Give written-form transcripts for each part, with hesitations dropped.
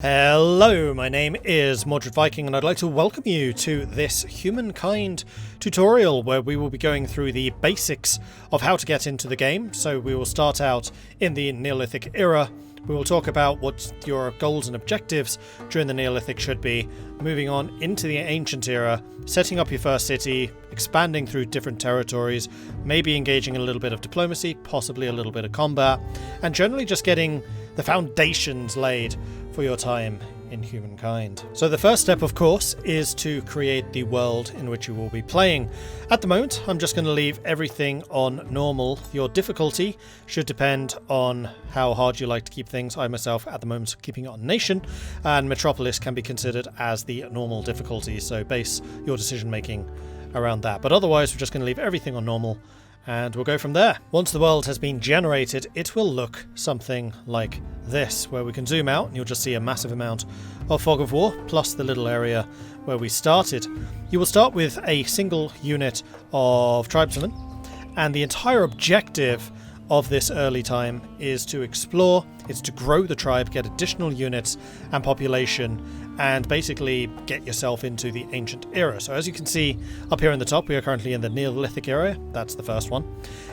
Hello, my name is Mordred Viking and I'd like to welcome you to this Humankind tutorial where we will be going through the basics of how to get into the game. So we will start out in the Neolithic era. We will talk about what your goals and objectives during the Neolithic should be, moving on into the Ancient era, setting up your first city, expanding through different territories, maybe engaging in a little bit of diplomacy, possibly a little bit of combat, and generally just getting the foundations laid for your time in Humankind. So the first step, of course, is to create the world in which you will be playing. At the moment, I'm just going to leave everything on normal. Your difficulty should depend on how hard you like to keep things. I myself, at the moment, keeping it on Nation, and Metropolis can be considered as the normal difficulty, so base your decision making around that. But otherwise, we're just going to leave everything on normal, and we'll go from there. Once the world has been generated, it will look something like this, where we can zoom out and you'll just see a massive amount of fog of war, plus the little area where we started. You will start with a single unit of tribesmen, and the entire objective of this early time is to explore, it's to grow the tribe, get additional units and population, and basically get yourself into the Ancient era. So as you can see up here in the top, we are currently in the Neolithic era. That's the first one.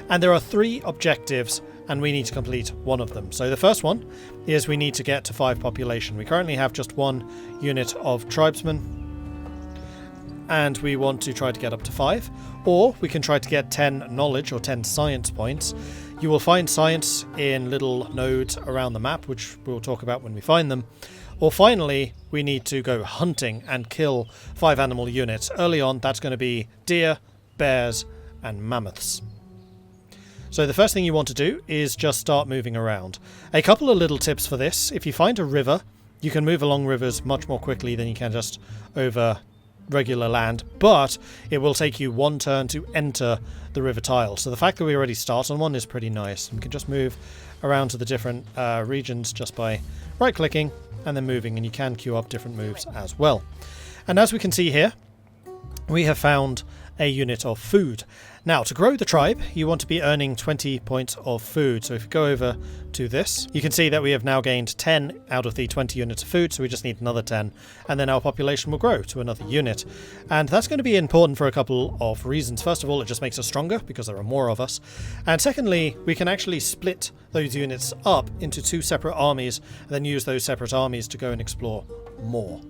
And there are 3 objectives, and we need to complete one of them. So the first one is we need to get to 5 population. We currently have just 1 unit of tribesmen, and we want to try to get up to 5. Or we can try to get 10 knowledge or 10 science points. You will find science in little nodes around the map, which we'll talk about when we find them. Or finally, we need to go hunting and kill 5 animal units. Early on, that's going to be deer, bears, and mammoths. So the first thing you want to do is just start moving around. A couple of little tips for this. If you find a river, you can move along rivers much more quickly than you can just over regular land, but it will take you 1 turn to enter the river tile. So the fact that we already start on one is pretty nice. We can just move around to the different regions just by right-clicking and then moving, and you can queue up different moves as well. And as we can see here, we have found a unit of food. Now, to grow the tribe, you want to be earning 20 points of food. So if you go over to this, you can see that we have now gained 10 out of the 20 units of food, so we just need another 10, and then our population will grow to another unit. And that's going to be important for a couple of reasons. First of all, it just makes us stronger because there are more of us. And secondly, we can actually split those units up into 2 separate armies, and then use those separate armies to go and explore more.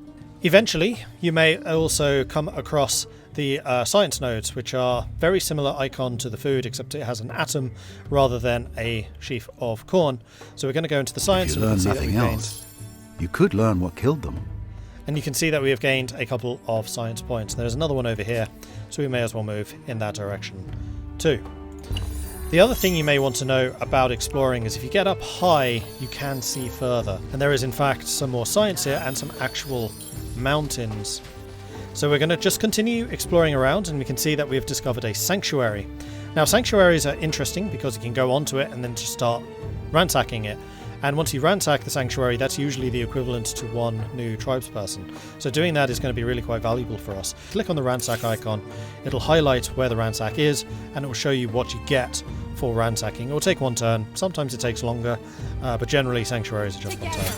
Eventually, you may also come across the science nodes, which are very similar icon to the food, except it has an atom rather than a sheaf of corn. So we're going to go into the science. If you learn nothing else, you could learn what killed them. And you can see that we have gained a couple of science points. There's another one over here, so we may as well move in that direction too. The other thing you may want to know about exploring is if you get up high, you can see further. And there is in fact some more science here and some actual mountains. So we're going to just continue exploring around, and we can see that we've discovered a sanctuary. Now, sanctuaries are interesting because you can go onto it and then just start ransacking it. And once you ransack the sanctuary, that's usually the equivalent to 1 new tribesperson. So doing that is going to be really quite valuable for us. Click on the ransack icon, it'll highlight where the ransack is, and it will show you what you get for ransacking. It will take 1 turn, sometimes it takes longer, but generally sanctuaries are just 1 turn.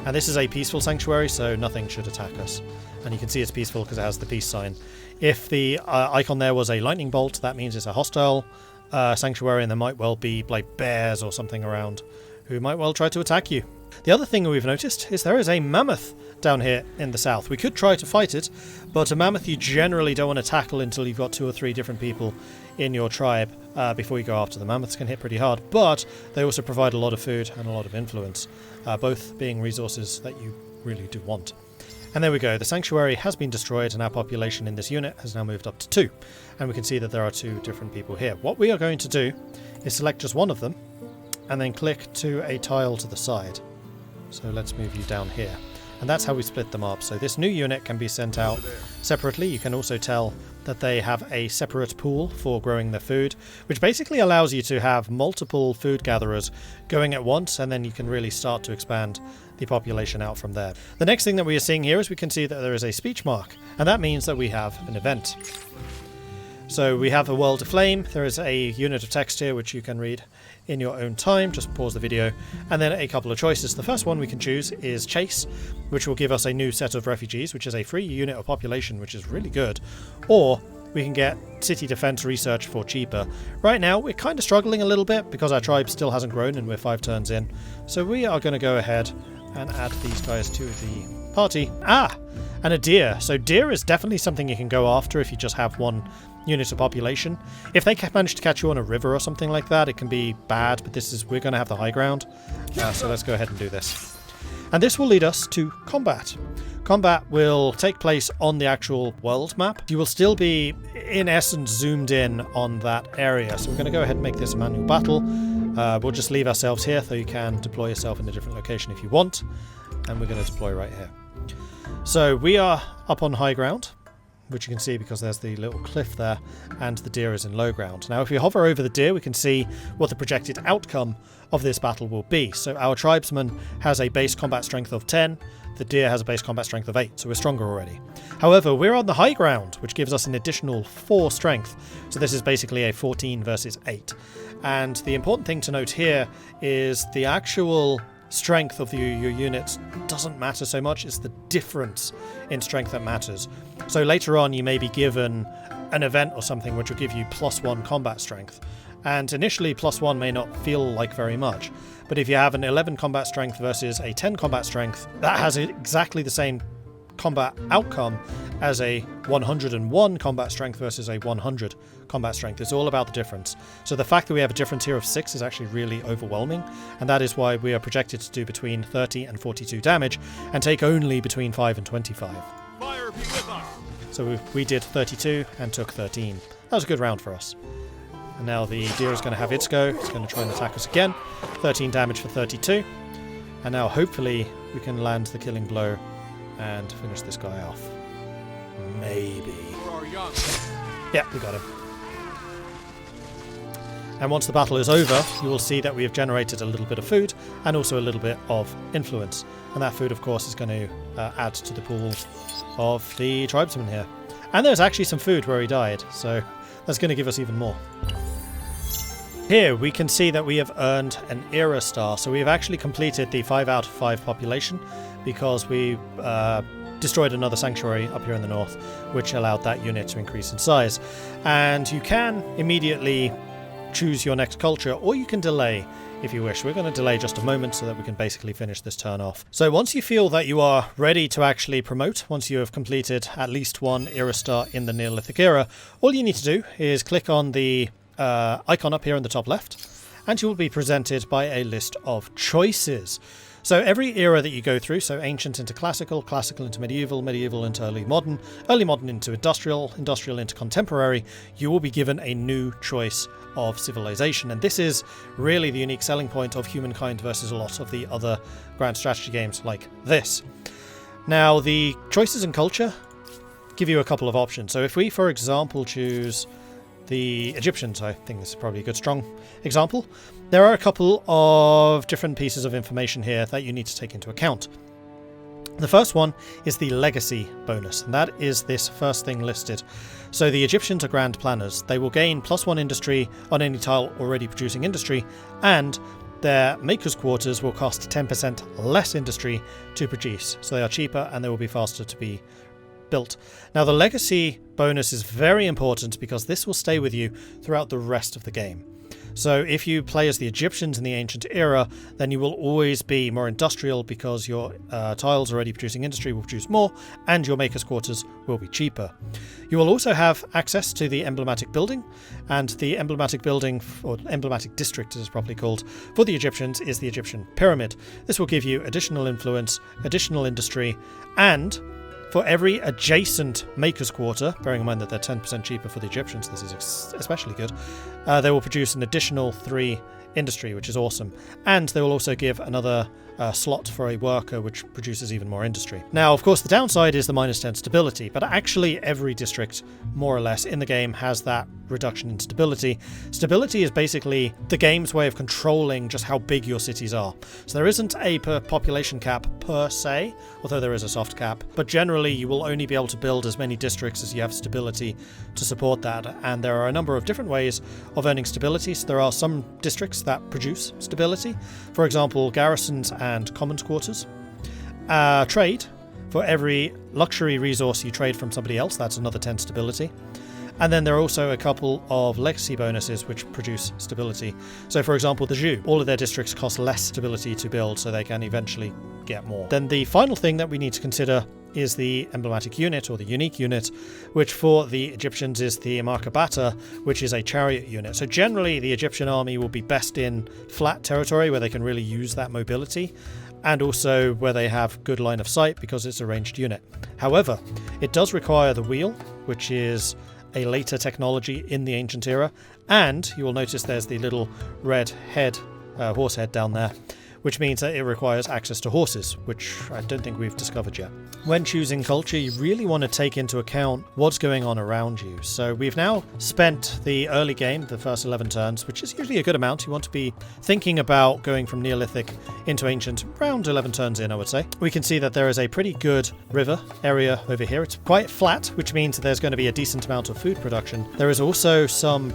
And this is a peaceful sanctuary, so nothing should attack us. And you can see it's peaceful because it has the peace sign. If the icon there was a lightning bolt, that means it's a hostile sanctuary, and there might well be like bears or something around who might well try to attack you. The other thing we've noticed is there is a mammoth down here in the south. We could try to fight it, but a mammoth you generally don't want to tackle until you've got 2 or 3 different people in your tribe before you go after them. Mammoths can hit pretty hard, but they also provide a lot of food and a lot of influence, both being resources that you really do want. And there we go, the sanctuary has been destroyed and our population in this unit has now moved up to 2. And we can see that there are 2 different people here. What we are going to do is select just one of them and then click to a tile to the side. So let's move you down here. And that's how we split them up. So this new unit can be sent out separately. You can also tell that they have a separate pool for growing their food, which basically allows you to have multiple food gatherers going at once, and then you can really start to expand the population out from there. The next thing that we are seeing here is we can see that there is a speech mark, and that means that we have an event. So we have a world of flame. There is a unit of text here which you can read in your own time. Just pause the video. And then a couple of choices. The first one we can choose is Chase, which will give us a new set of refugees, which is a free unit of population, which is really good. Or we can get City Defense Research for cheaper. Right now we're kind of struggling a little bit because our tribe still hasn't grown and we're 5 turns in. So we are going to go ahead and add these guys to the party. And a deer. So deer is definitely something you can go after if you just have one unit of population. If they manage to catch you on a river or something like that, it can be bad, but we're going to have the high ground. So let's go ahead and do this. And this will lead us to combat. Combat will take place on the actual world map. You will still be, in essence, zoomed in on that area. So we're going to go ahead and make this a manual battle. We'll just leave ourselves here, so you can deploy yourself in a different location if you want. And we're going to deploy right here. So we are up on high ground, which you can see because there's the little cliff there, and the deer is in low ground. Now if we hover over the deer, we can see what the projected outcome of this battle will be. So our tribesman has a base combat strength of 10, the deer has a base combat strength of 8, so we're stronger already. However, we're on the high ground, which gives us an additional 4 strength, so this is basically a 14 versus 8. And the important thing to note here is the actual strength of your units doesn't matter so much. It's the difference in strength that matters. So later on you may be given an event or something which will give you +1 combat strength, and initially +1 may not feel like very much, but if you have an 11 combat strength versus a 10 combat strength, that has exactly the same combat outcome as a 101 combat strength versus a 100 combat strength. It's all about the difference. So the fact that we have a difference here of 6 is actually really overwhelming, and that is why we are projected to do between 30 and 42 damage and take only between 5 and 25. Fire be with us. So we did 32 and took 13. That was a good round for us. And now the deer is going to have its go. It's going to try and attack us again. 13 damage for 32. And now hopefully we can land the killing blow and finish this guy off. Maybe. Yeah, we got him. And once the battle is over, you will see that we have generated a little bit of food and also a little bit of influence. And that food, of course, is going to add to the pool of the tribesman here. And there's actually some food where he died, so that's going to give us even more. Here we can see that we have earned an era star, so we have actually completed the 5 out of 5 population because we destroyed another sanctuary up here in the north, which allowed that unit to increase in size. And you can immediately choose your next culture, or you can delay if you wish. We're going to delay just a moment so that we can basically finish this turn off. So once you feel that you are ready to actually promote, once you have completed at least 1 era star in the Neolithic era, all you need to do is click on the icon up here in the top left, and you will be presented by a list of choices. So every era that you go through, so ancient into classical, classical into medieval, medieval into early modern into industrial, industrial into contemporary, you will be given a new choice of civilization. And this is really the unique selling point of Humankind versus a lot of the other grand strategy games like this. Now, the choices in culture give you a couple of options. So if we, for example, choose the Egyptians, I think this is probably a good strong example. There are a couple of different pieces of information here that you need to take into account. The first one is the legacy bonus, and that is this first thing listed. So the Egyptians are grand planners. They will gain +1 industry on any tile already producing industry, and their maker's quarters will cost 10% less industry to produce. So they are cheaper and they will be faster to be built. Now the legacy bonus is very important because this will stay with you throughout the rest of the game. So if you play as the Egyptians in the ancient era, then you will always be more industrial because your tiles already producing industry will produce more and your maker's quarters will be cheaper. You will also have access to the emblematic building, and the emblematic building, or emblematic district as it's properly called, for the Egyptians is the Egyptian pyramid. This will give you additional influence, additional industry, and for every adjacent maker's quarter, bearing in mind that they're 10% cheaper for the Egyptians, this is especially good, they will produce an additional 3 industry, which is awesome. And they will also give another slot for a worker, which produces even more industry. Now, of course, the downside is the -10 stability, but actually every district, more or less, in the game has that reduction in stability. Stability is basically the game's way of controlling just how big your cities are. So there isn't a population cap per se, although there is a soft cap, but generally you will only be able to build as many districts as you have stability to support that, and there are a number of different ways of earning stability. So there are some districts that produce stability, for example garrisons and commons quarters. Trade, for every luxury resource you trade from somebody else, that's another 10 stability. And then there are also a couple of legacy bonuses which produce stability. So for example, the Zhu, all of their districts cost less stability to build, so they can eventually get more. Then the final thing that we need to consider is the emblematic unit, or the unique unit, which for the Egyptians is the Markabata, which is a chariot unit. So generally the Egyptian army will be best in flat territory where they can really use that mobility, and also where they have good line of sight because it's a ranged unit. However, it does require the wheel, which is a later technology in the ancient era, and you will notice there's the little red head, horse head down there, which means that it requires access to horses, which I don't think we've discovered yet. When choosing culture, you really want to take into account what's going on around you. So we've now spent the early game, the first 11 turns, which is usually a good amount. You want to be thinking about going from Neolithic into Ancient around 11 turns in, I would say. We can see that there is a pretty good river area over here. It's quite flat, which means that there's going to be a decent amount of food production. There is also some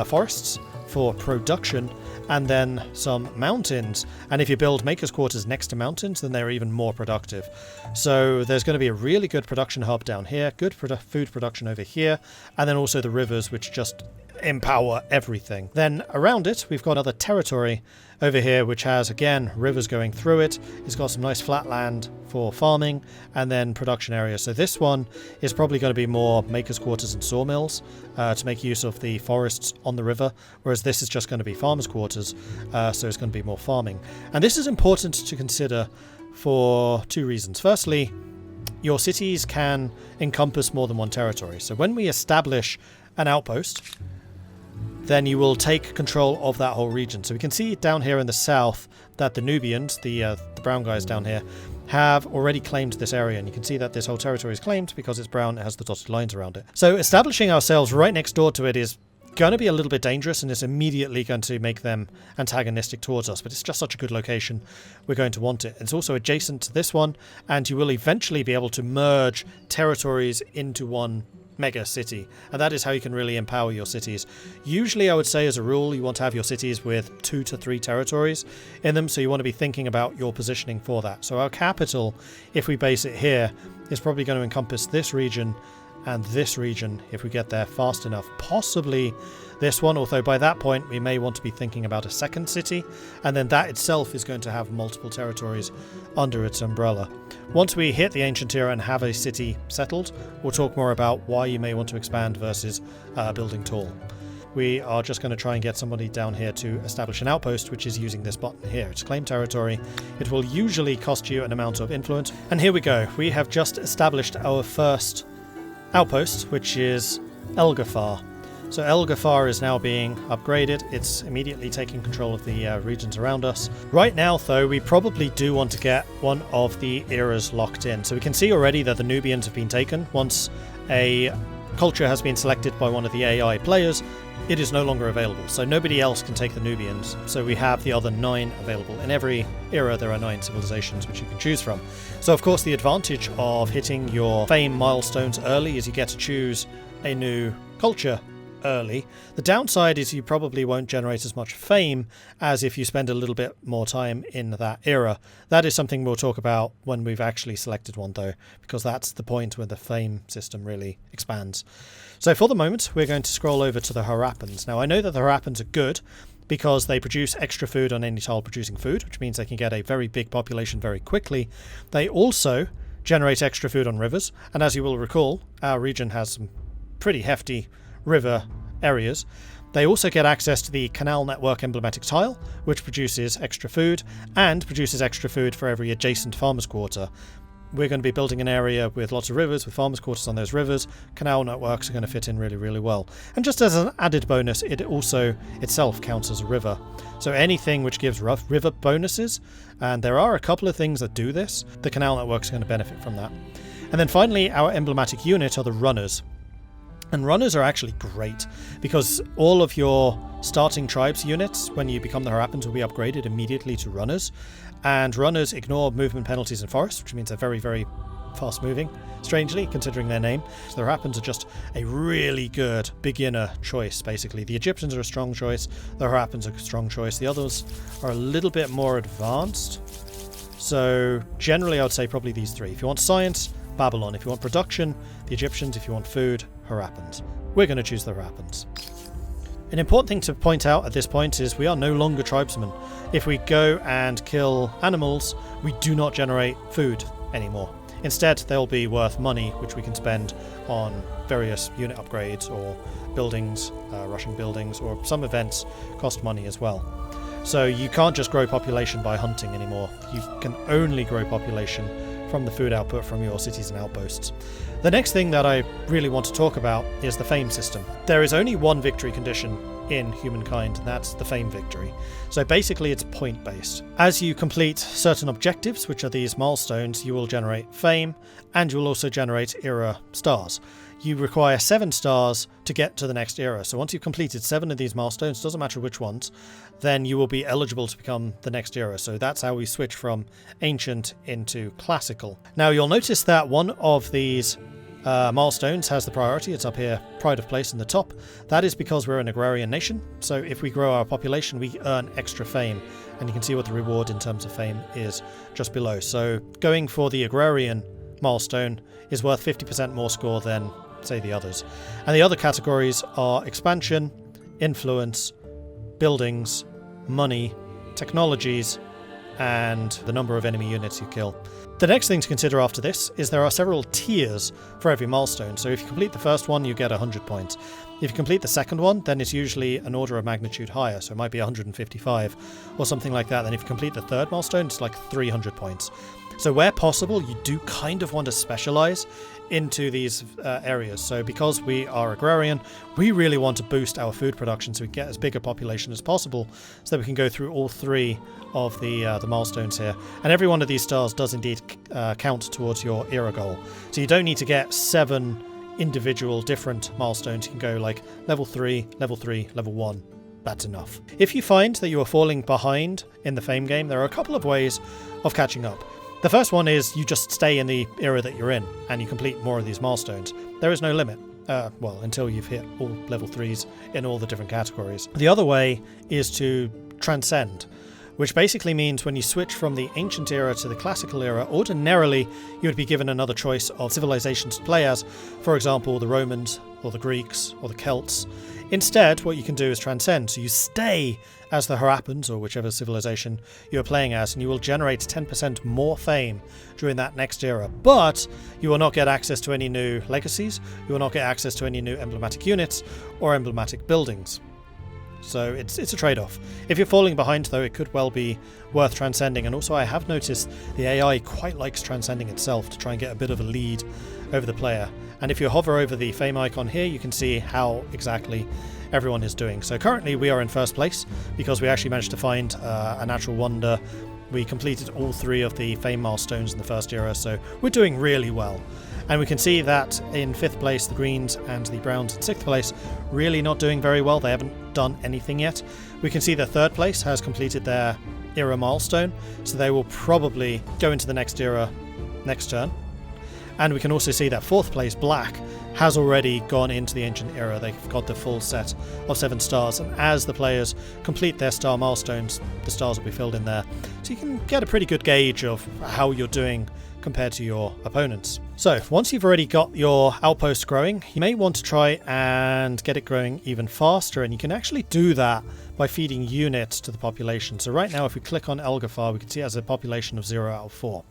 forests for production, and then some mountains, and if you build makers quarters next to mountains, then they're even more productive. So there's going to be a really good production hub down here, good food production over here, and then also the rivers, which just empower everything. Then around it we've got other territory over here, which has again rivers going through it. It's got some nice flat land for farming, and then production areas. So this one is probably going to be more makers quarters and sawmills to make use of the forests on the river, whereas this is just going to be farmers quarters, so it's going to be more farming. And this is important to consider for two reasons. Firstly, your cities can encompass more than one territory. So when we establish an outpost, then you will take control of that whole region. So we can see down here in the south that the Nubians, the brown guys down here, have already claimed this area, and you can see that this whole territory is claimed because it's brown, it has the dotted lines around it. So establishing ourselves right next door to it is going to be a little bit dangerous, and it's immediately going to make them antagonistic towards us, but it's just such a good location, we're going to want it. It's also adjacent to this one, and you will eventually be able to merge territories into one mega city, and that is how you can really empower your cities. Usually I would say as a rule you want to have your cities with 2 to 3 territories in them, so you want to be thinking about your positioning for that. So our capital, if we base it here, is probably going to encompass this region and this region if we get there fast enough. Possibly this one, although by that point we may want to be thinking about a second city, and then that itself is going to have multiple territories under its umbrella. Once we hit the ancient era and have a city settled, we'll talk more about why you may want to expand versus building tall. We are just going to try and get somebody down here to establish an outpost, which is using this button here. It's claim territory. It will usually cost you an amount of influence. And here we go. We have just established our first outpost, which is Elgafar. So Elgafar is now being upgraded. It's immediately taking control of the regions around us. Right now, though, we probably do want to get one of the eras locked in. So we can see already that the Nubians have been taken. Once a culture has been selected by one of the AI players, it is no longer available. So nobody else can take the Nubians. So we have the other 9 available. In every era, there are 9 civilizations which you can choose from. So of course, the advantage of hitting your fame milestones early is you get to choose a new culture early. The downside is you probably won't generate as much fame as if you spend a little bit more time in that era. That is something we'll talk about when we've actually selected one, though, because that's the point where the fame system really expands. So for the moment, we're going to scroll over to the Harappans. Now, I know that the Harappans are good because they produce extra food on any tile producing food, which means they can get a very big population very quickly. They also generate extra food on rivers, and as you will recall, our region has some pretty hefty river areas. They also get access to the canal network emblematic tile, which produces extra food, and produces extra food for every adjacent farmer's quarter, we're going to be building an area with lots of rivers, with farmers' quarters on those rivers. Canal networks are going to fit in really, really well. And just as an added bonus, it also itself counts as a river. So anything which gives river bonuses, and there are a couple of things that do this, the canal networks are going to benefit from that. And then finally, our emblematic unit are the runners. And runners are actually great because all of your starting tribes units, when you become the Harappans, will be upgraded immediately to runners. And runners ignore movement penalties in forests, which means they're very, very fast moving, strangely, considering their name. So the Harappans are just a really good beginner choice, basically. The Egyptians are a strong choice, the Harappans are a strong choice. The others are a little bit more advanced. So generally I would say probably these three. If you want science, Babylon. If you want production, the Egyptians. If you want food, Harappans. We're going to choose the Harappans. An important thing to point out at this point is we are no longer tribesmen. If we go and kill animals, we do not generate food anymore. Instead, they'll be worth money, which we can spend on various unit upgrades or buildings, rushing buildings, or some events cost money as well. So you can't just grow population by hunting anymore. You can only grow population from the food output from your cities and outposts. The next thing that I really want to talk about is the fame system. There is only one victory condition in Humankind, and that's the fame victory. So basically it's point based. As you complete certain objectives, which are these milestones, you will generate fame, and you will also generate era stars. You require 7 stars to get to the next era. So once you've completed 7 of these milestones, doesn't matter which ones, then you will be eligible to become the next era. So that's how we switch from ancient into classical. Now you'll notice that one of these milestones has the priority. It's up here, pride of place in the top. That is because we're an agrarian nation. So if we grow our population, we earn extra fame. And you can see what the reward in terms of fame is just below. So going for the agrarian milestone is worth 50% more score than, say, the others. And the other categories are expansion, influence, buildings, money, technologies, and the number of enemy units you kill. The next thing to consider after this is there are several tiers for every milestone. So if you complete the first one, you get 100 points. If you complete the second one, then it's usually an order of magnitude higher, so it might be 155 or something like that. Then if you complete the third milestone, it's like 300 points. So where possible, you do kind of want to specialize into these areas. So because we are agrarian, we really want to boost our food production so we get as big a population as possible so that we can go through all 3 of the milestones here. And every one of these stars does indeed count towards your era goal. So you don't need to get 7 individual different milestones. You can go like level 3, level 3, level 1. That's enough. If you find that you are falling behind in the fame game, there are a couple of ways of catching up. The first one is you just stay in the era that you're in and you complete more of these milestones. There is no limit. Well, until you've hit all level 3s in all the different categories. The other way is to transcend, which basically means when you switch from the ancient era to the classical era, ordinarily you would be given another choice of civilizations to play as, for example, the Romans or the Greeks or the Celts. Instead, what you can do is transcend, so you stay as the Harappans or whichever civilization you're playing as, and you will generate 10% more fame during that next era. But you will not get access to any new legacies, you will not get access to any new emblematic units or emblematic buildings. So it's a trade-off. If you're falling behind, though, it could well be worth transcending. And also I have noticed the AI quite likes transcending itself to try and get a bit of a lead over the player. And if you hover over the fame icon here, you can see how exactly everyone is doing. So currently we are in first place because we actually managed to find a natural wonder. We completed all 3 of the fame milestones in the first era, so we're doing really well. And we can see that in 5th place, the Greens and the Browns in 6th place really not doing very well. They haven't done anything yet. We can see that 3rd place has completed their era milestone, so they will probably go into the next era next turn. And we can also see that 4th place, Black, has already gone into the ancient era. They've got the full set of 7 stars, and as the players complete their star milestones, the stars will be filled in there. So you can get a pretty good gauge of how you're doing compared to your opponents. So once you've already got your outpost growing, you may want to try and get it growing even faster, and you can actually do that by feeding units to the population. So right now if we click on Elgafar, we can see it has a population of 0 out of 4.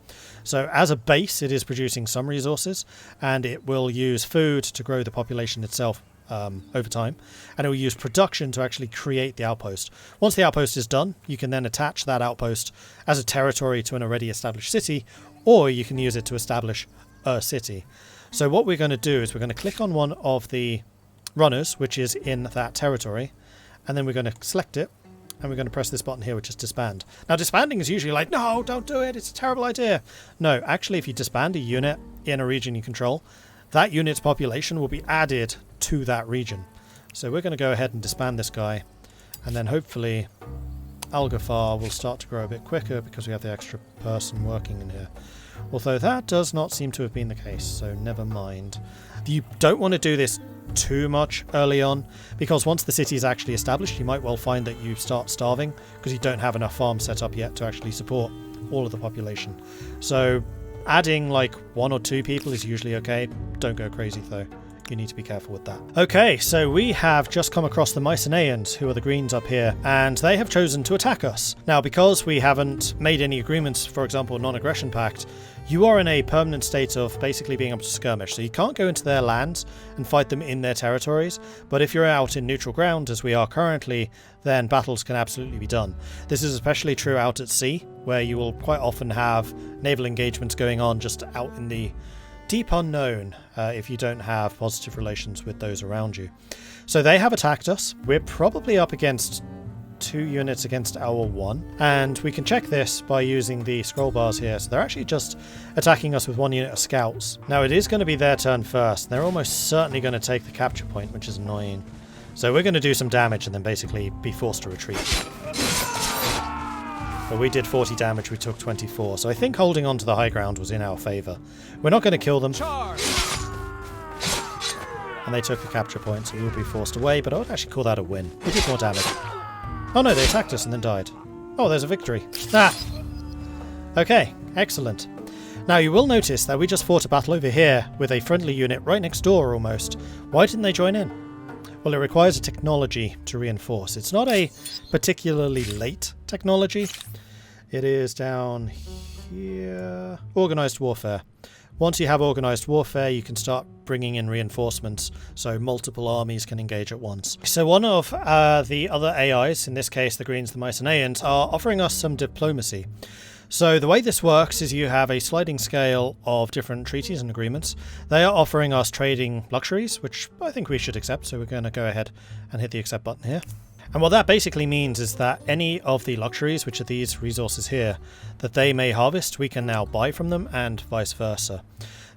So as a base, it is producing some resources, and it will use food to grow the population itself over time, and it will use production to actually create the outpost. Once the outpost is done, you can then attach that outpost as a territory to an already established city, or you can use it to establish a city. So what we're going to do is we're going to click on one of the runners, which is in that territory, and then we're going to select it, and we're going to press this button here, which is disband. Now, disbanding is usually like, no, don't do it, it's a terrible idea. No, actually, if you disband a unit in a region you control, that unit's population will be added to that region. So we're going to go ahead and disband this guy, and then hopefully Algafar will start to grow a bit quicker because we have the extra person working in here. Although that does not seem to have been the case, so never mind. You don't want to do this too much early on, because once the city is actually established, you might well find that you start starving because you don't have enough farms set up yet to actually support all of the population. So adding like 1 or 2 people is usually okay. Don't go crazy though. You need to be careful with that. Okay, so we have just come across the Mycenaeans, who are the greens up here, and they have chosen to attack us. Now, because we haven't made any agreements, for example, non-aggression pact, you are in a permanent state of basically being able to skirmish. So you can't go into their lands and fight them in their territories, but if you're out in neutral ground, as we are currently, then battles can absolutely be done. This is especially true out at sea, where you will quite often have naval engagements going on just out in the deep unknown if you don't have positive relations with those around you. So they have attacked us. We're probably up against 2 units against our 1, and we can check this by using the scroll bars here. So they're actually just attacking us with 1 unit of scouts. Now it is going to be their turn first. They're almost certainly going to take the capture point, which is annoying. So we're going to do some damage and then basically be forced to retreat. But we did 40 damage, we took 24, so I think holding on to the high ground was in our favour. We're not going to kill them. Charge! And they took the capture point, so we will be forced away, but I would actually call that a win. We did more damage. Oh no, they attacked us and then died. Oh, there's a victory. Ah! Okay, excellent. Now you will notice that we just fought a battle over here with a friendly unit right next door almost. Why didn't they join in? Well, it requires a technology to reinforce. It's not a particularly late technology. It is down here. Organised warfare. Once you have organised warfare, you can start bringing in reinforcements, so multiple armies can engage at once. So one of the other AIs, in this case the Greens, the Mycenaeans, are offering us some diplomacy. So the way this works is you have a sliding scale of different treaties and agreements. They are offering us trading luxuries, which I think we should accept, so we're going to go ahead and hit the accept button here. And what that basically means is that any of the luxuries, which are these resources here, that they may harvest, we can now buy from them, and vice versa.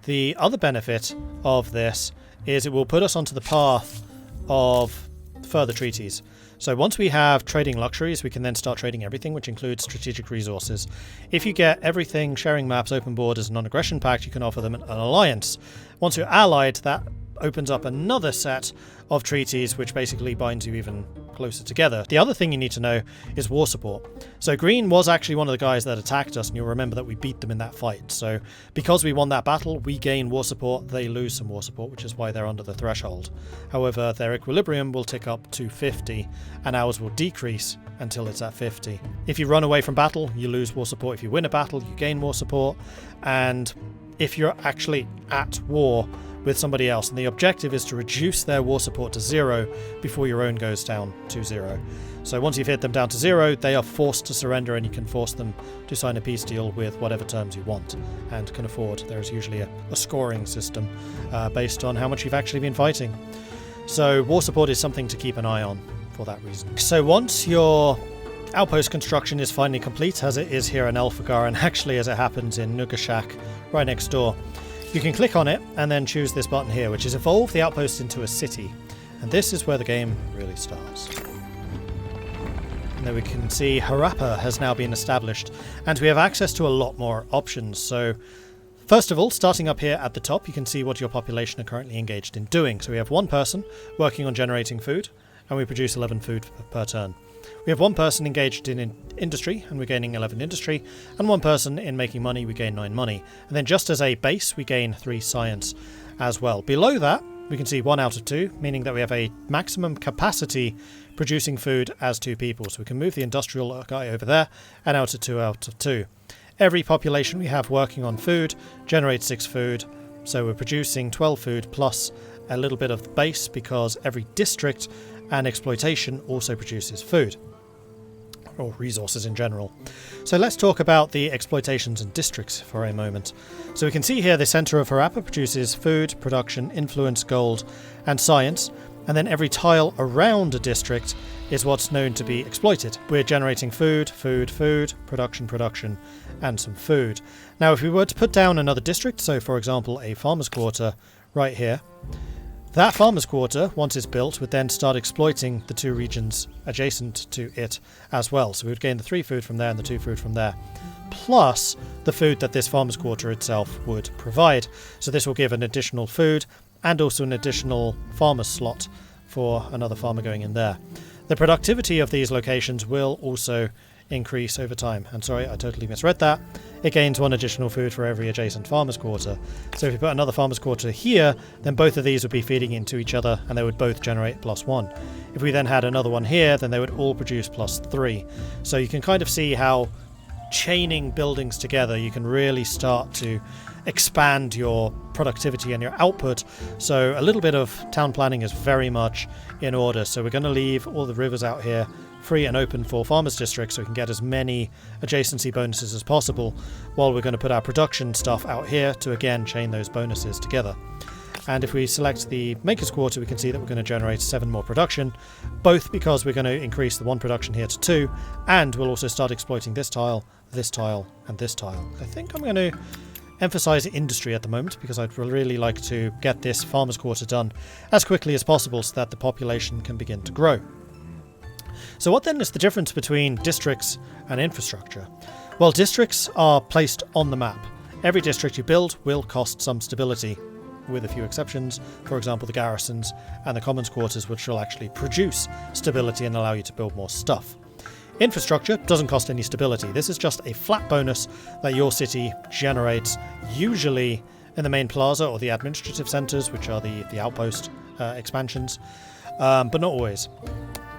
The other benefit of this is it will put us onto the path of further treaties. So once we have trading luxuries, we can then start trading everything, which includes strategic resources. If you get everything, sharing maps, open borders, non-aggression pact, you can offer them an alliance. Once you're allied, that opens up another set of treaties, which basically binds you even closer together. The other thing you need to know is war support. So Green was actually one of the guys that attacked us, and you'll remember that we beat them in that fight. So because we won that battle, we gain war support, they lose some war support, which is why they're under the threshold. However, their equilibrium will tick up to 50, and ours will decrease until it's at 50. If you run away from battle, you lose war support. If you win a battle, you gain war support. And if you're actually at war with somebody else, and the objective is to reduce their war support to 0 before your own goes down to 0. So once you've hit them down to 0, they are forced to surrender, and you can force them to sign a peace deal with whatever terms you want and can afford. There's usually a scoring system based on how much you've actually been fighting. So war support is something to keep an eye on for that reason. So once your outpost construction is finally complete, as it is here in Elfagar, and actually as it happens in Nugashak right next door, you can click on it and then choose this button here, which is evolve the outpost into a city. And this is where the game really starts. And there we can see Harappa has now been established, and we have access to a lot more options. So first of all, starting up here at the top, you can see what your population are currently engaged in doing. So we have 1 person working on generating food, and we produce 11 food per turn. We have 1 person engaged in industry, and we're gaining 11 industry, and 1 person in making money, we gain 9 money. And then just as a base, we gain 3 science as well. Below that, we can see 1 out of 2, meaning that we have a maximum capacity producing food as 2 people. So we can move the industrial guy over there, and out of 2 out of 2. Every population we have working on food generates 6 food, so we're producing 12 food plus a little bit of the base, because every district and exploitation also produces food. or resources in general. So let's talk about the exploitations and districts for a moment. So we can see here the centre of Harappa produces food, production, influence, gold, and science, and then every tile around a district is what's known to be exploited. We're generating food, food, food, production, production, and some food. Now if we were to put down another district, so for example a farmer's quarter right here, that farmer's quarter, once it's built, would then start exploiting the two regions adjacent to it as well. So we would gain the 3 food from there and the 2 food from there, plus the food that this farmer's quarter itself would provide. So this will give an additional food and also an additional farmer's slot for another farmer going in there. The productivity of these locations will also increase over time. And sorry, I totally misread that. It gains 1 additional food for every adjacent farmer's quarter. So if you put another farmer's quarter here, then both of these would be feeding into each other and they would both generate +1. If we then had another one here, then they would all produce +3. So you can kind of see how chaining buildings together, you can really start to expand your productivity and your output. So a little bit of town planning is very much in order. So we're going to leave all the rivers out here free and open for farmers districts so we can get as many adjacency bonuses as possible, while we're going to put our production stuff out here to again chain those bonuses together. And if we select the maker's quarter, we can see that we're going to generate 7 more production, both because we're going to increase the 1 production here to 2, and we'll also start exploiting this tile, and this tile. I think I'm going to emphasize industry at the moment because I'd really like to get this farmer's quarter done as quickly as possible so that the population can begin to grow. So what then is the difference between districts and infrastructure? Well, districts are placed on the map. Every district you build will cost some stability, with a few exceptions, for example the garrisons and the commons quarters, which will actually produce stability and allow you to build more stuff. Infrastructure doesn't cost any stability. This is just a flat bonus that your city generates, usually in the main plaza or the administrative centres, which are the outpost expansions, but not always.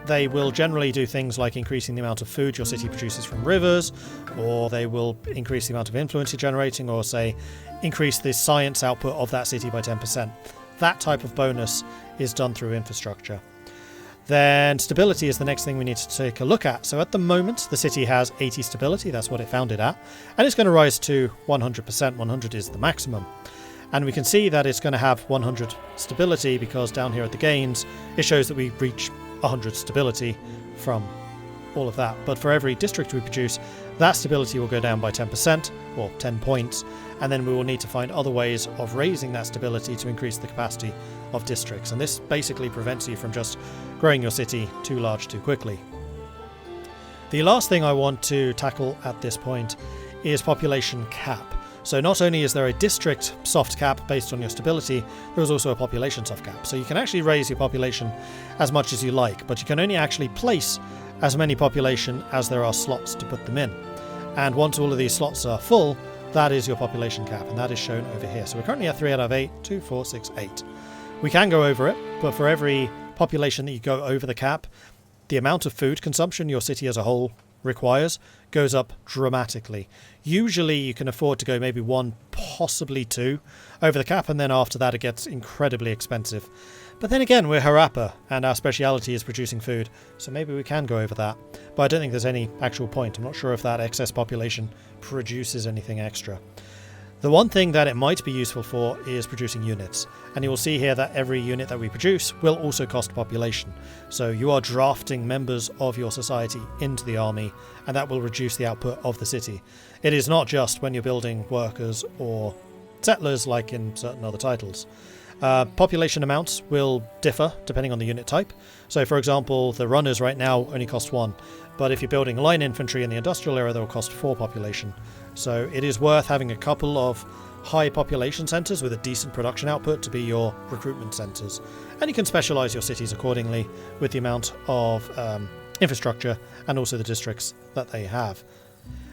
They will generally do things like increasing the amount of food your city produces from rivers, or they will increase the amount of influence you're generating, or say increase the science output of that city by 10%. That type of bonus is done through infrastructure. Then stability is the next thing we need to take a look at. So at the moment the city has 80 stability, that's what it founded at, and it's going to rise to 100%. 100 is the maximum. And we can see that it's going to have 100 stability because down here at the gains it shows that we reach 100 stability from all of that. But for every district we produce, that stability will go down by 10%, or 10 points, and then we will need to find other ways of raising that stability to increase the capacity of districts. And this basically prevents you from just growing your city too large too quickly. The last thing I want to tackle at this point is population cap. So not only is there a district soft cap based on your stability, there is also a population soft cap. So you can actually raise your population as much as you like, but you can only actually place as many population as there are slots to put them in. And once all of these slots are full, that is your population cap, and that is shown over here. So we're currently at 3 out of 8, 2, 4, 6, 8. We can go over it, but for every population that you go over the cap, the amount of food consumption your city as a whole requires goes up dramatically. Usually you can afford to go maybe 1, possibly 2 over the cap, and then after that it gets incredibly expensive. But then again, we're Harappa and our speciality is producing food, so maybe we can go over that. But I don't think there's any actual point. I'm not sure if that excess population produces anything extra. The one thing that it might be useful for is producing units, and you will see here that every unit that we produce will also cost population. So you are drafting members of your society into the army, and that will reduce the output of the city. It is not just when you're building workers or settlers like in certain other titles. Population amounts will differ depending on the unit type. So for example, the runners right now only cost 1, but if you're building line infantry in the industrial era, they will cost 4 population. So it is worth having a couple of high population centres with a decent production output to be your recruitment centres. And you can specialise your cities accordingly with the amount of infrastructure and also the districts that they have.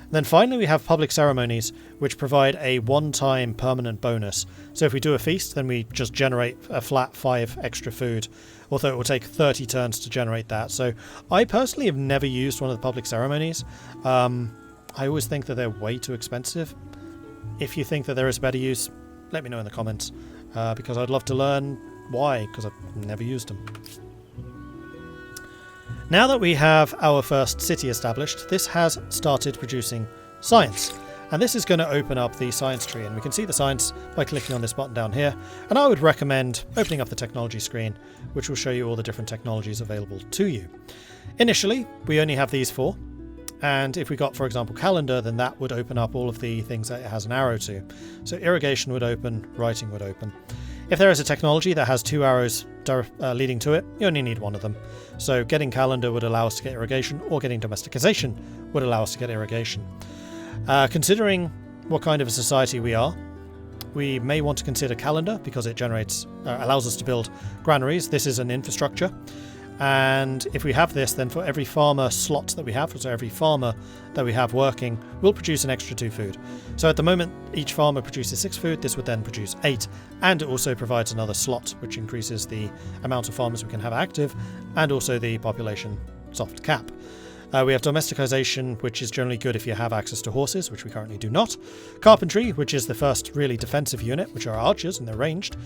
Then finally we have public ceremonies, which provide a one-time permanent bonus. So if we do a feast, then we just generate a flat 5 extra food, although it will take 30 turns to generate that. So I personally have never used one of the public ceremonies. I always think that they're way too expensive. If you think that there is a better use, let me know in the comments, because I'd love to learn why, because I've never used them. Now that we have our first city established, this has started producing science. And this is going to open up the science tree, and we can see the science by clicking on this button down here. And I would recommend opening up the technology screen, which will show you all the different technologies available to you. Initially, we only have these 4. And if we got, for example, calendar, then that would open up all of the things that it has an arrow to. So irrigation would open, writing would open. If there is a technology that has 2 arrows leading to it, you only need 1 of them. So getting calendar would allow us to get irrigation, or getting domestication would allow us to get irrigation. Considering what kind of a society we are, we may want to consider calendar because it allows us to build granaries. This is an infrastructure. And if we have this, then for every farmer slot that we have, so every farmer that we have working, will produce an extra 2 food. So at the moment, each farmer produces 6 food. This would then produce 8. And it also provides another slot, which increases the amount of farmers we can have active, and also the population soft cap. We have domestication, which is generally good if you have access to horses, which we currently do not. Carpentry, which is the first really defensive unit, which are archers and they're ranged.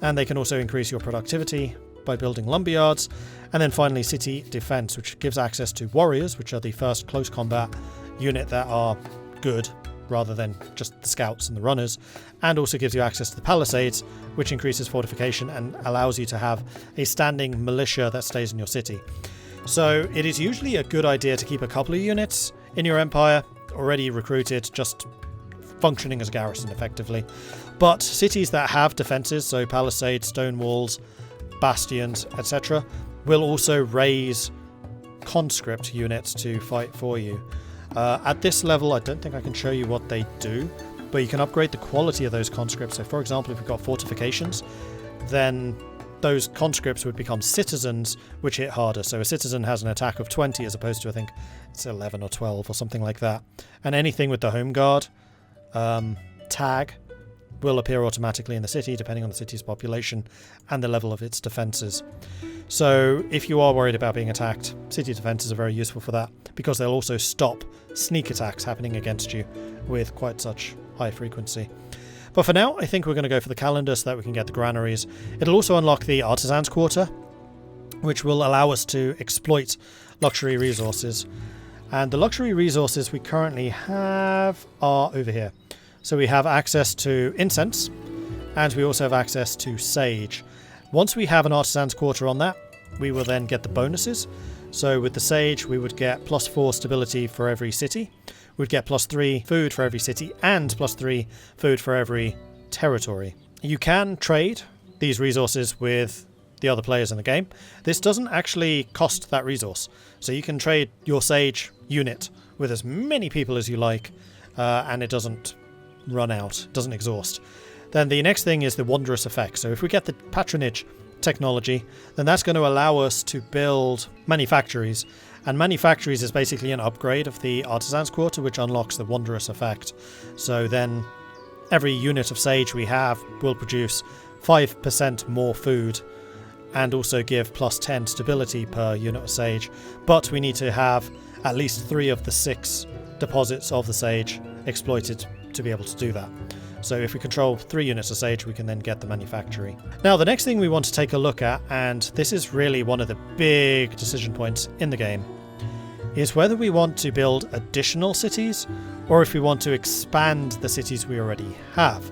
And they can also increase your productivity by building lumberyards. And then finally city defense, which gives access to warriors, which are the first close combat unit that are good rather than just the scouts and the runners, and also gives you access to the palisades, which increases fortification and allows you to have a standing militia that stays in your city. So it is usually a good idea to keep a couple of units in your empire already recruited, just functioning as a garrison effectively. But cities that have defenses, so palisades, stone walls, bastions, etc., will also raise conscript units to fight for you. At this level, I don't think I can show you what they do, but you can upgrade the quality of those conscripts. So for example, if we've got fortifications, then those conscripts would become citizens, which hit harder. So a citizen has an attack of 20 as opposed to, I think, it's 11 or 12 or something like that. And anything with the home guard tag will appear automatically in the city, depending on the city's population and the level of its defenses. So if you are worried about being attacked, city defenses are very useful for that, because they'll also stop sneak attacks happening against you with quite such high frequency. But for now, I think we're going to go for the calendar so that we can get the granaries. It'll also unlock the artisans quarter, which will allow us to exploit luxury resources. And the luxury resources we currently have are over here. So we have access to incense, and we also have access to sage. Once we have an artisans quarter on that, we will then get the bonuses. So with the sage, we would get +4 stability for every city. We'd get +3 food for every city and +3 food for every territory. You can trade these resources with the other players in the game. This doesn't actually cost that resource. So you can trade your sage unit with as many people as you like, and it doesn't run out, doesn't exhaust. Then the next thing is the wondrous effect. So if we get the patronage technology, then that's going to allow us to build manufactories. And manufactories is basically an upgrade of the artisans quarter, which unlocks the wondrous effect. So then every unit of sage we have will produce 5% more food and also give +10 stability per unit of sage. But we need to have at least 3 of the 6 deposits of the sage exploited to be able to do that. So if we control 3 units of sage, we can then get the manufactory. Now, the next thing we want to take a look at, and this is really one of the big decision points in the game, is whether we want to build additional cities or if we want to expand the cities we already have.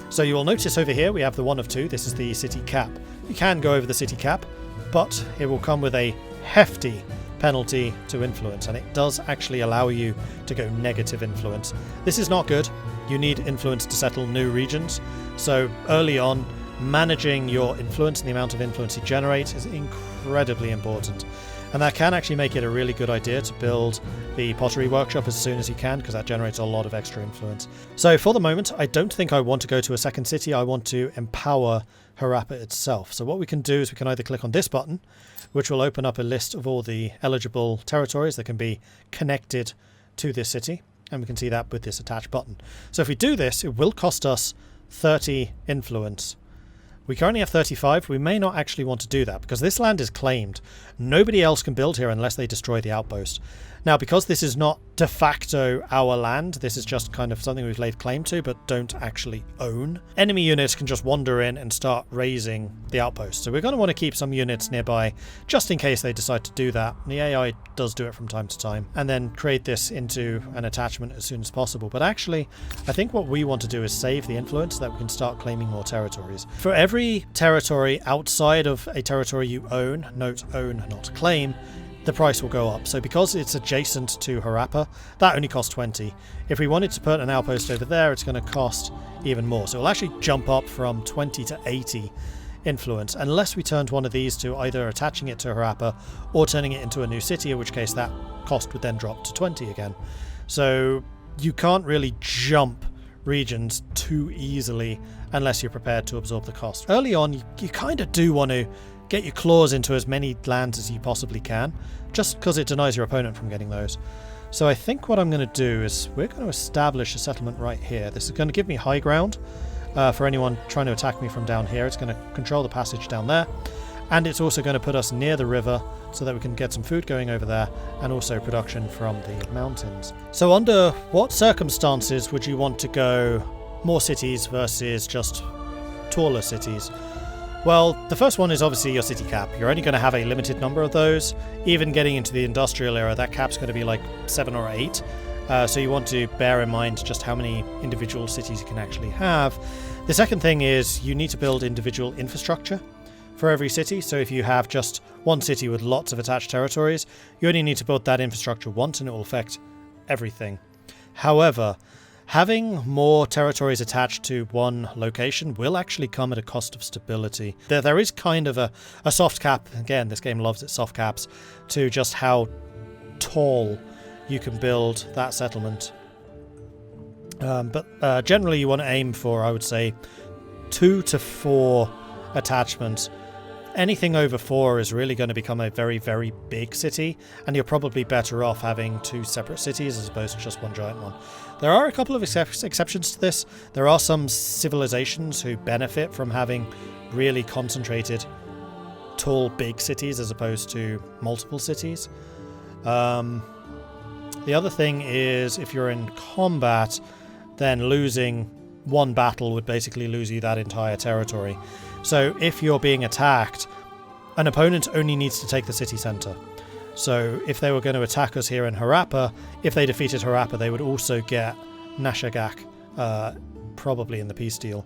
So you will notice over here we have the 1 of 2. This is the city cap. You can go over the city cap, but it will come with a hefty penalty to influence, and it does actually allow you to go negative influence. This is not good. You need influence to settle new regions. So early on, managing your influence and the amount of influence you generate is incredibly important. And that can actually make it a really good idea to build the pottery workshop as soon as you can, because that generates a lot of extra influence. So for the moment, I don't think I want to go to a second city. I want to empower Harappa itself. So what we can do is we can either click on this button, which will open up a list of all the eligible territories that can be connected to this city. And we can see that with this attach button. So if we do this, it will cost us 30 influence. We currently have 35. We may not actually want to do that because this land is claimed. Nobody else can build here unless they destroy the outpost. Now, because this is not de facto our land. This is just kind of something we've laid claim to but don't actually own. Enemy units can just wander in and start raising the outpost. So we're going to want to keep some units nearby just in case they decide to do that. The AI does do it from time to time. And then create this into an attachment as soon as possible. But actually, I think what we want to do is save the influence so that we can start claiming more territories. For every territory outside of a territory you own, note own, not claim, the price will go up. So because it's adjacent to Harappa, that only costs 20. If we wanted to put an outpost over there, it's going to cost even more. So it'll actually jump up from 20 to 80 influence, unless we turned one of these to either attaching it to Harappa or turning it into a new city, in which case that cost would then drop to 20 again. So you can't really jump regions too easily unless you're prepared to absorb the cost. Early on, you kind of do want to get your claws into as many lands as you possibly can, just because it denies your opponent from getting those. So I think what I'm going to do is we're going to establish a settlement right here. This is going to give me high ground for anyone trying to attack me from down here. It's going to control the passage down there, and it's also going to put us near the river so that we can get some food going over there, and also production from the mountains. So under what circumstances would you want to go more cities versus just taller cities? Well, the first one is obviously your city cap. You're only going to have a limited number of those. Even getting into the industrial era, that cap's going to be like 7 or 8. So you want to bear in mind just how many individual cities you can actually have. The second thing is you need to build individual infrastructure for every city. So if you have just one city with lots of attached territories, you only need to build that infrastructure once and it will affect everything. However, having more territories attached to one location will actually come at a cost of stability. There is kind of a soft cap, again, this game loves its soft caps, to just how tall you can build that settlement. But generally you want to aim for, I would say, 2 to 4 attachments. Anything over 4 is really going to become a very, very big city, and you're probably better off having 2 separate cities as opposed to just one giant one. There are a couple of exceptions to this. There are some civilizations who benefit from having really concentrated, tall, big cities as opposed to multiple cities. The other thing is, if you're in combat, then losing one battle would basically lose you that entire territory. So if you're being attacked, an opponent only needs to take the city centre. So if they were going to attack us here in Harappa, if they defeated Harappa, they would also get Nashagak, probably in the peace deal.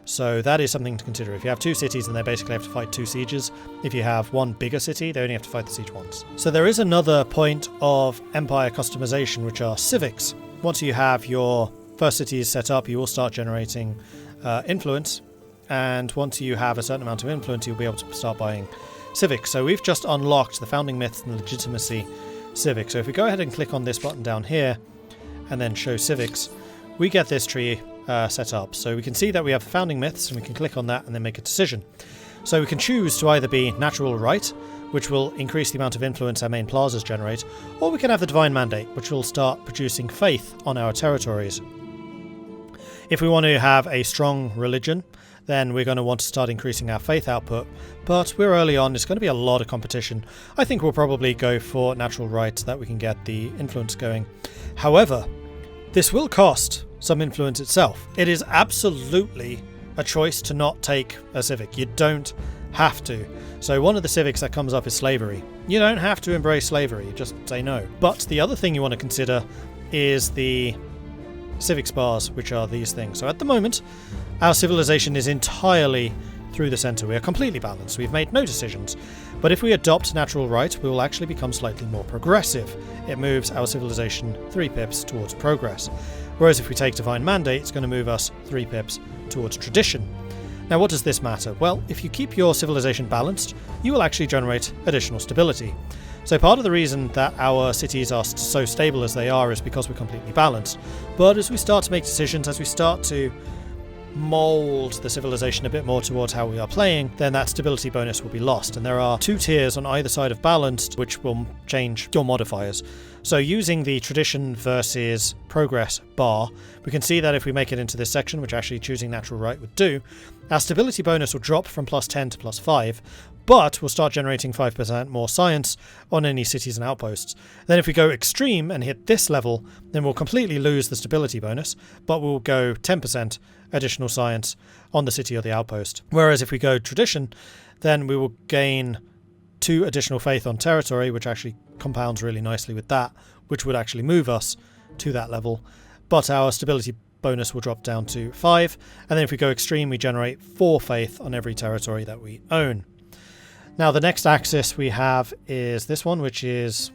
So that is something to consider. If you have 2 cities, then they basically have to fight 2 sieges. If you have one bigger city, they only have to fight the siege once. So there is another point of empire customization, which are civics. Once you have your first cities set up, you will start generating influence. And once you have a certain amount of influence, you'll be able to start buying civics. So we've just unlocked the founding myths and legitimacy civics. So if we go ahead and click on this button down here and then show civics, we get this tree set up. So we can see that we have founding myths, and we can click on that and then make a decision. So we can choose to either be natural right, which will increase the amount of influence our main plazas generate, or we can have the divine mandate, which will start producing faith on our territories. If we want to have a strong religion, then we're going to want to start increasing our faith output, but we're early on, it's going to be a lot of competition. I think we'll probably go for natural right so that we can get the influence going. However, this will cost some influence itself. It is absolutely a choice to not take a civic. You don't have to. So one of the civics that comes up is slavery. You don't have to embrace slavery, just say no. But the other thing you want to consider is the civics bars, which are these things. So at the moment, our civilization is entirely through the centre. We are completely balanced. We've made no decisions. But if we adopt natural right, we will actually become slightly more progressive. It moves our civilization 3 pips towards progress. Whereas if we take divine mandate, it's going to move us 3 pips towards tradition. Now, what does this matter? Well, if you keep your civilization balanced, you will actually generate additional stability. So part of the reason that our cities are so stable as they are is because we're completely balanced. But as we start to make decisions, as we start to mold the civilization a bit more towards how we are playing, then that stability bonus will be lost. And there are 2 tiers on either side of balanced which will change your modifiers. So using the tradition versus progress bar, we can see that if we make it into this section, which actually choosing natural right would do, our stability bonus will drop from +10 to +5, but we'll start generating 5% more science on any cities and outposts. Then if we go extreme and hit this level, then we'll completely lose the stability bonus, but we'll go 10% additional science on the city or the outpost. Whereas if we go tradition, then we will gain 2 additional faith on territory, which actually compounds really nicely with that, which would actually move us to that level. But our stability bonus will drop down to 5. And then if we go extreme, we generate 4 faith on every territory that we own. Now the next axis we have is this one, which is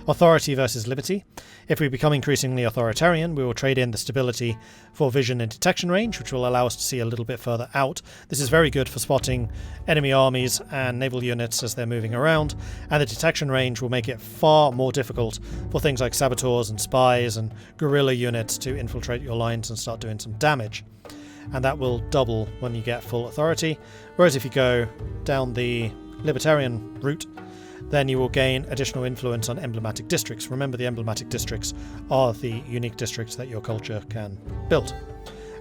authority versus liberty. If we become increasingly authoritarian, we will trade in the stability for vision and detection range, which will allow us to see a little bit further out. This is very good for spotting enemy armies and naval units as they're moving around, and the detection range will make it far more difficult for things like saboteurs and spies and guerrilla units to infiltrate your lines and start doing some damage. And that will double when you get full authority, whereas if you go down the libertarian route, then you will gain additional influence on emblematic districts. Remember, the emblematic districts are the unique districts that your culture can build.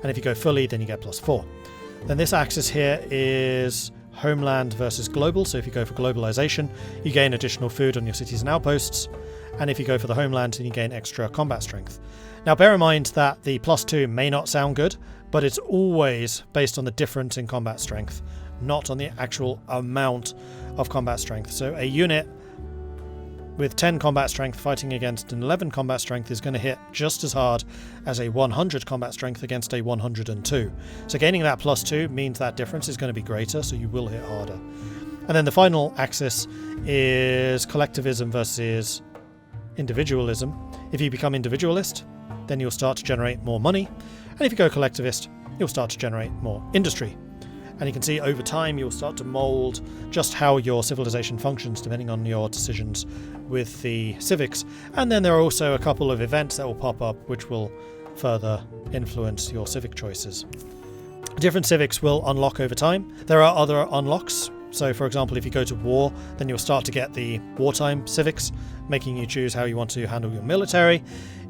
And if you go fully, then you get +4. Then this axis here is homeland versus global. So if you go for globalization, you gain additional food on your cities and outposts. And if you go for the homeland, then you gain extra combat strength. Now bear in mind that the +2 may not sound good, but it's always based on the difference in combat strength, not on the actual amount of combat strength. So a unit with 10 combat strength fighting against an 11 combat strength is going to hit just as hard as a 100 combat strength against a 102. So gaining that +2 means that difference is going to be greater, so you will hit harder. And then the final axis is collectivism versus individualism. If you become individualist, then you'll start to generate more money. And if you go collectivist, you'll start to generate more industry. And you can see over time you'll start to mold just how your civilization functions depending on your decisions with the civics. And then there are also a couple of events that will pop up which will further influence your civic choices. Different civics will unlock over time. There are other unlocks. So for example, if you go to war, then you'll start to get the wartime civics, making you choose how you want to handle your military.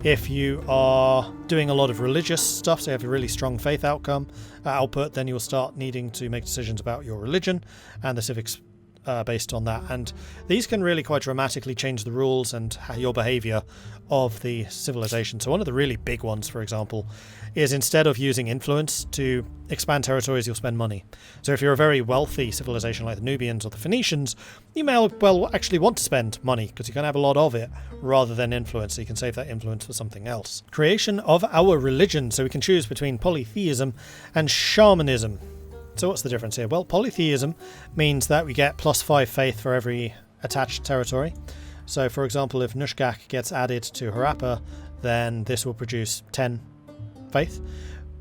If you are doing a lot of religious stuff, so you have a really strong faith output, then you'll start needing to make decisions about your religion and the civics based on that. And these can really quite dramatically change the rules and your behavior of the civilization. So one of the really big ones, for example, is instead of using influence to expand territories, you'll spend money. So if you're a very wealthy civilization like the Nubians or the Phoenicians, you may well actually want to spend money because you're going to have a lot of it rather than influence, so you can save that influence for something else. Creation of our religion. So we can choose between polytheism and shamanism. So what's the difference here? Well, polytheism means that we get +5 faith for every attached territory. So for example, if Nushgak gets added to Harappa, then this will produce 10 faith,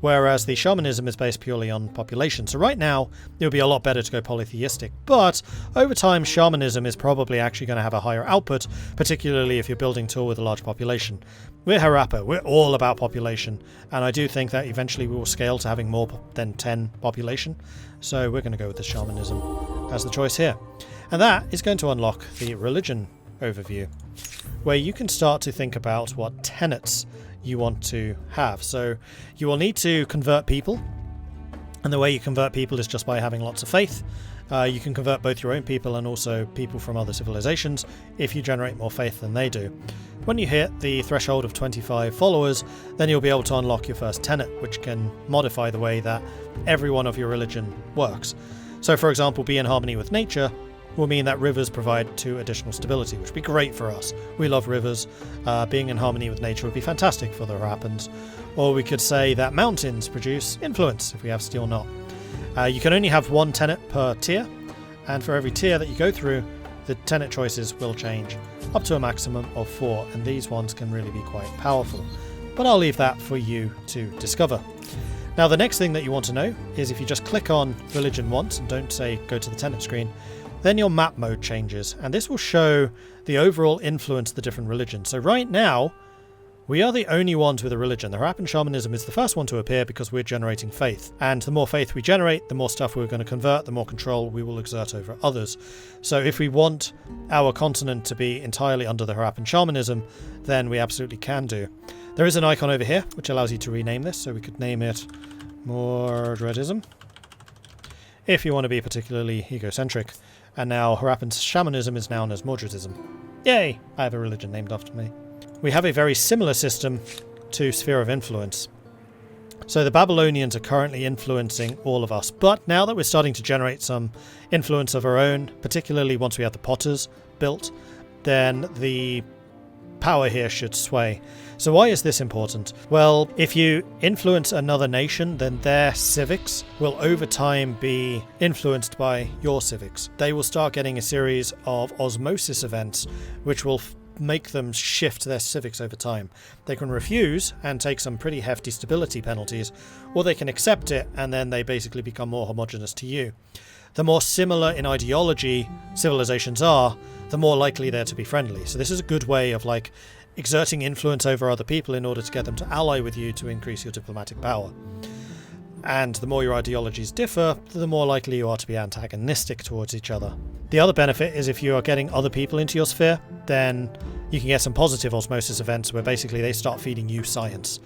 whereas the shamanism is based purely on population. So right now it would be a lot better to go polytheistic, but over time shamanism is probably actually going to have a higher output, particularly if you're building Tour with a large population. We're Harappa, we're all about population, and I do think that eventually we will scale to having more than 10 population, so we're going to go with the shamanism as the choice here. And that is going to unlock the religion overview, where you can start to think about what tenets you want to have. So you will need to convert people, and the way you convert people is just by having lots of faith. You can convert both your own people and also people from other civilizations if you generate more faith than they do. When you hit the threshold of 25 followers, then you'll be able to unlock your first tenet, which can modify the way that every one of your religion works. So for example, be in harmony with nature will mean that rivers provide 2 additional stability, which would be great for us. We love rivers. Being in harmony with nature would be fantastic for the Harappans. Or we could say that mountains produce influence if we have steel knot. You can only have 1 tenet per tier, and for every tier that you go through, the tenet choices will change up to a maximum of 4, and these ones can really be quite powerful. But I'll leave that for you to discover. Now the next thing that you want to know is if you just click on religion once and don't say go to the tenet screen, then your map mode changes, and this will show the overall influence of the different religions. So right now We are the only ones with a religion. The Harappan shamanism is the first one to appear because we're generating faith. And the more faith we generate, the more stuff we're going to convert, the more control we will exert over others. So if we want our continent to be entirely under the Harappan shamanism, then we absolutely can do. There is an icon over here which allows you to rename this, so we could name it Mordredism if you want to be particularly egocentric. And now Harappan shamanism is known as Mordredism. Yay! I have a religion named after me. We have a very similar system to Sphere of Influence. So the Babylonians are currently influencing all of us, but now that we're starting to generate some influence of our own, particularly once we have the potters built, then the power here should sway. So why is this important? Well, if you influence another nation, then their civics will over time be influenced by your civics. They will start getting a series of osmosis events which will make them shift their civics over time. They can refuse and take some pretty hefty stability penalties, or they can accept it and then they basically become more homogenous to you. The more similar in ideology civilizations are, the more likely they're to be friendly. So this is a good way of like exerting influence over other people in order to get them to ally with you to increase your diplomatic power. And the more your ideologies differ, the more likely you are to be antagonistic towards each other. The other benefit is if you are getting other people into your sphere, then you can get some positive osmosis events where basically they start feeding you science.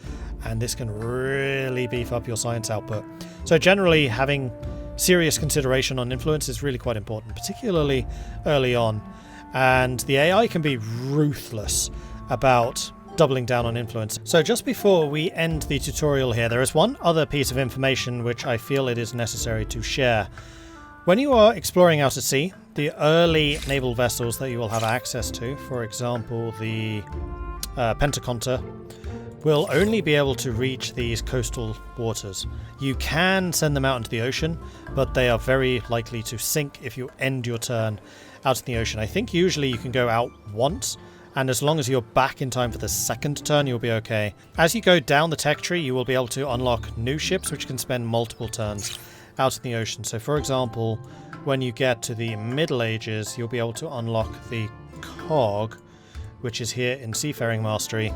And this can really beef up your science output. So generally having serious consideration on influence is really quite important, particularly early on. And the AI can be ruthless about doubling down on influence. So just before we end the tutorial here, there is one other piece of information which I feel it is necessary to share. When you are exploring out at sea, the early naval vessels that you will have access to, for example the Pentaconta, will only be able to reach these coastal waters. You can send them out into the ocean, but they are very likely to sink if you end your turn out in the ocean. I think usually you can go out once, and as long as you're back in time for the second turn, you'll be okay. As you go down the tech tree, you will be able to unlock new ships which can spend multiple turns out in the ocean. So for example, when you get to the Middle Ages, you'll be able to unlock the Cog, which is here in Seafaring Mastery.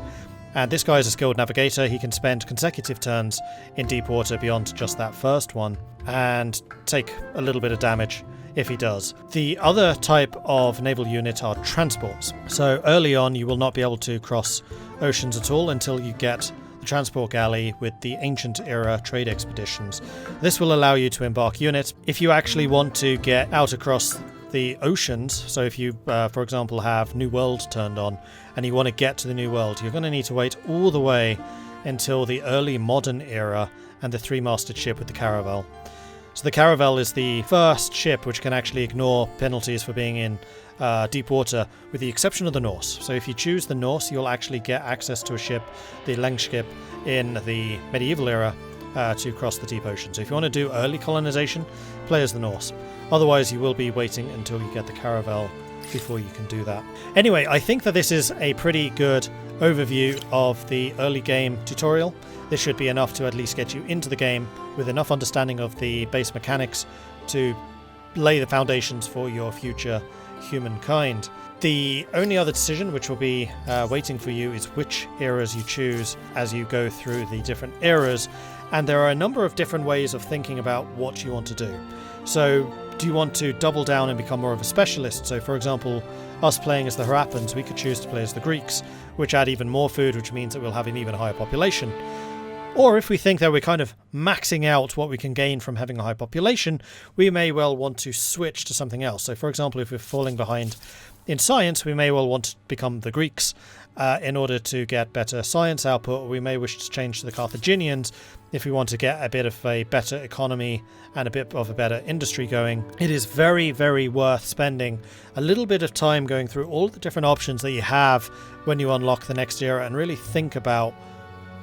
And this guy is a skilled navigator. He can spend consecutive turns in deep water beyond just that first one and take a little bit of damage if he does. The other type of naval unit are transports. So early on you will not be able to cross oceans at all until you get the transport galley with the ancient era trade expeditions. This will allow you to embark units. If you actually want to get out across the oceans, so if you for example have New World turned on and you want to get to the New World, you're going to need to wait all the way until the early modern era and the three-masted ship with the caravel. So the caravel is the first ship which can actually ignore penalties for being in deep water, with the exception of the Norse. So if you choose the Norse, you'll actually get access to a ship, the Lengskip, in the medieval era to cross the deep ocean. So if you want to do early colonization, play as the Norse. Otherwise you will be waiting until you get the caravel before you can do that. Anyway, I think that this is a pretty good overview of the early game tutorial. This should be enough to at least get you into the game with enough understanding of the base mechanics to lay the foundations for your future Humankind. The only other decision which will be waiting for you is which eras you choose as you go through the different eras, and there are a number of different ways of thinking about what you want to do. So do you want to double down and become more of a specialist? So for example, us playing as the Harappans, we could choose to play as the Greeks, which add even more food, which means that we'll have an even higher population. Or if we think that we're kind of maxing out what we can gain from having a high population, we may well want to switch to something else. So for example, if we're falling behind in science, we may well want to become the Greeks in order to get better science output, or we may wish to change to the Carthaginians if we want to get a bit of a better economy and a bit of a better industry going. It is very, very worth spending a little bit of time going through all the different options that you have when you unlock the next era and really think about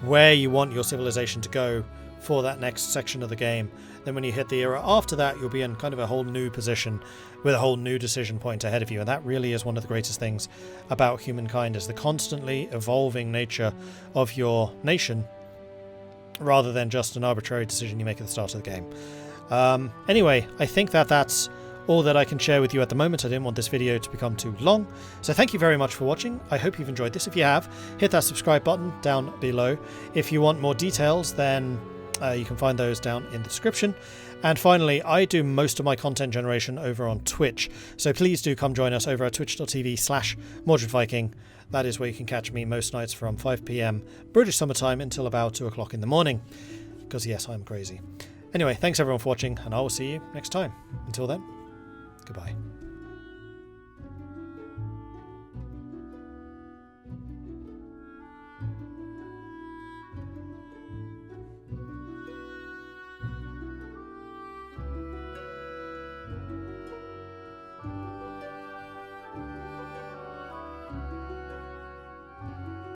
where you want your civilization to go for that next section of the game. Then when you hit the era after that, you'll be in kind of a whole new position with a whole new decision point ahead of you. And that really is one of the greatest things about Humankind, is the constantly evolving nature of your nation, rather than just an arbitrary decision you make at the start of the game. Anyway, I think that that's all that I can share with you at the moment. I didn't want this video to become too long. So thank you very much for watching. I hope you've enjoyed this. If you have, hit that subscribe button down below. If you want more details, then you can find those down in the description. And finally, I do most of my content generation over on Twitch, so please do come join us over at twitch.tv/MordredViking. That is where you can catch me most nights from 5 PM British summertime until about 2 o'clock in the morning. Because yes, I'm crazy. Anyway, thanks everyone for watching, and I will see you next time. Until then, goodbye.